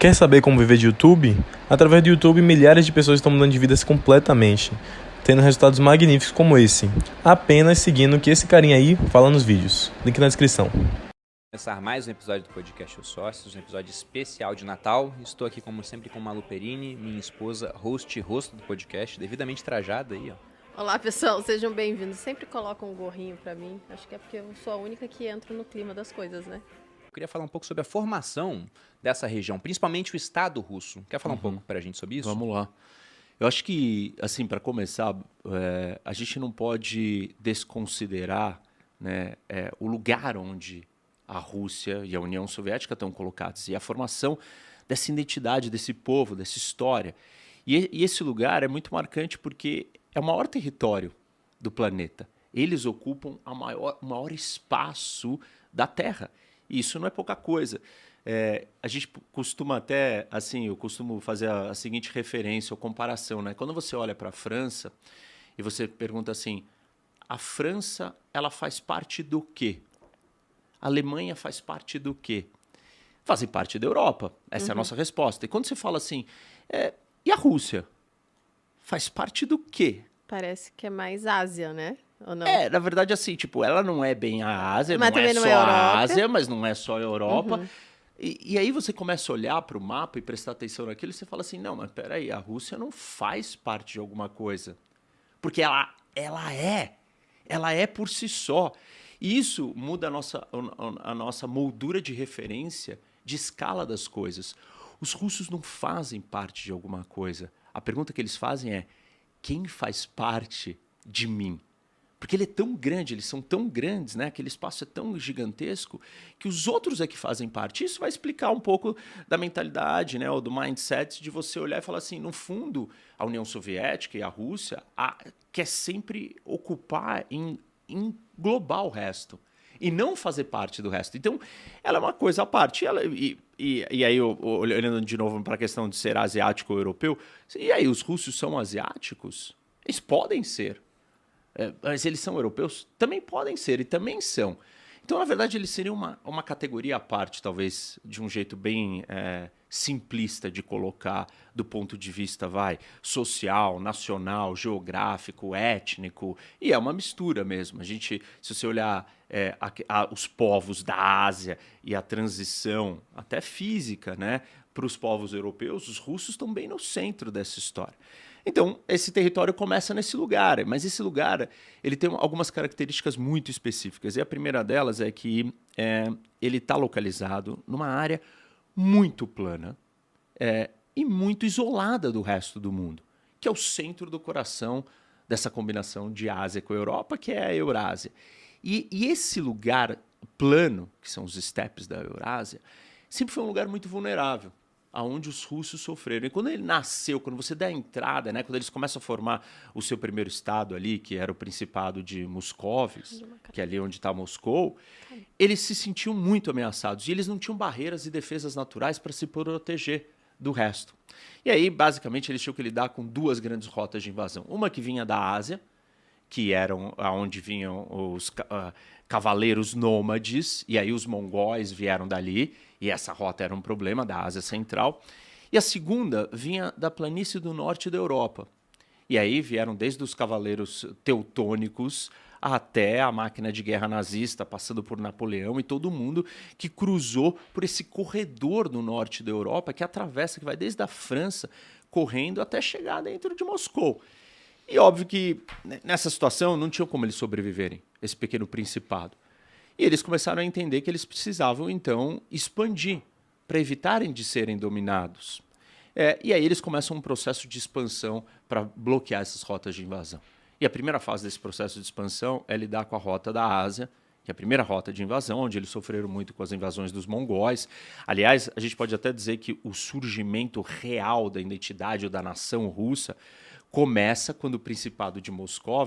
Quer saber como viver de YouTube? Através do YouTube, milhares de pessoas estão mudando de vidas completamente, tendo resultados magníficos como esse, apenas seguindo o que esse carinha aí fala nos vídeos. Link na descrição. Começar mais um episódio do podcast Os Sócios, um episódio especial de Natal. Estou aqui, como sempre, com Malu Perini, minha esposa, host e rosto do podcast, devidamente trajada aí, ó. Olá, pessoal, sejam bem-vindos. Sempre colocam um gorrinho pra mim, acho que é porque eu sou a única que entra no clima das coisas, né? Eu queria falar um pouco sobre a formação dessa região, principalmente o Estado russo. Quer falar um pouco pra gente sobre isso? Vamos lá. Eu acho que, assim, para começar, a gente não pode desconsiderar, né, o lugar onde a Rússia e a União Soviética estão colocados e a formação dessa identidade, desse povo, dessa história. E esse lugar é muito marcante porque é o maior território do planeta. Eles ocupam o maior espaço da Terra. E isso não é pouca coisa. A gente costuma até, assim, eu costumo fazer a seguinte referência ou comparação, né? Quando você olha para a França e você pergunta assim, a França, ela faz parte do quê? A Alemanha faz parte do quê? Fazem parte da Europa. Essa é a nossa resposta. E quando você fala assim, e a Rússia? Faz parte do quê? Parece que é mais Ásia, né? Ou não? Na verdade, assim, tipo, ela não é bem a Ásia, Mas não é também não só é a Europa. Ásia, mas não é só a Europa. E aí você começa a olhar para o mapa e prestar atenção naquilo e você fala assim, não, mas peraí, a Rússia não faz parte de alguma coisa. Porque ela é por si só. E isso muda a nossa moldura de referência, de escala das coisas. Os russos não fazem parte de alguma coisa. A pergunta que eles fazem é, quem faz parte de mim? Porque ele é tão grande, eles são tão grandes, né? Aquele espaço é tão gigantesco que os outros é que fazem parte. Isso vai explicar um pouco da mentalidade, né? Ou do mindset de você olhar e falar assim, no fundo, a União Soviética e a Rússia quer sempre ocupar, englobar o resto e não fazer parte do resto. Então, ela é uma coisa à parte. E aí, olhando de novo para a questão de ser asiático ou europeu, e aí, os russos são asiáticos? Eles podem ser. Mas eles são europeus? Também podem ser e também são. Então, na verdade, eles seriam uma categoria à parte, talvez, de um jeito bem simplista de colocar do ponto de vista, social, nacional, geográfico, étnico. E é uma mistura mesmo. Se você olhar os povos da Ásia e a transição, até física, né, para os povos europeus, os russos estão bem no centro dessa história. Então, esse território começa nesse lugar, mas esse lugar ele tem algumas características muito específicas. E a primeira delas é que ele está localizado numa área muito plana e muito isolada do resto do mundo, que é o centro do coração dessa combinação de Ásia com a Europa, que é a Eurásia. E esse lugar plano, que são os estepes da Eurásia, sempre foi um lugar muito vulnerável, aonde os russos sofreram. E quando ele nasceu, quando você dá a entrada, né, quando eles começam a formar o seu primeiro estado ali, que era o Principado de Moscóvis, que é ali onde está Moscou, eles se sentiam muito ameaçados e eles não tinham barreiras e defesas naturais para se proteger do resto. E aí, basicamente, eles tinham que lidar com duas grandes rotas de invasão. Uma que vinha da Ásia, que eram aonde vinham os cavaleiros nômades, e aí os mongóis vieram dali, e essa rota era um problema da Ásia Central. E a segunda vinha da planície do norte da Europa. E aí vieram desde os cavaleiros teutônicos até a máquina de guerra nazista, passando por Napoleão e todo mundo que cruzou por esse corredor no norte da Europa, que atravessa, que vai desde a França, correndo até chegar dentro de Moscou. E óbvio que nessa situação não tinha como eles sobreviverem, esse pequeno principado. E eles começaram a entender que eles precisavam, então, expandir para evitarem de serem dominados. E aí eles começam um processo de expansão para bloquear essas rotas de invasão. E a primeira fase desse processo de expansão é lidar com a rota da Ásia, que é a primeira rota de invasão, onde eles sofreram muito com as invasões dos mongóis. Aliás, a gente pode até dizer que o surgimento real da identidade ou da nação russa começa quando o Principado de Moscou,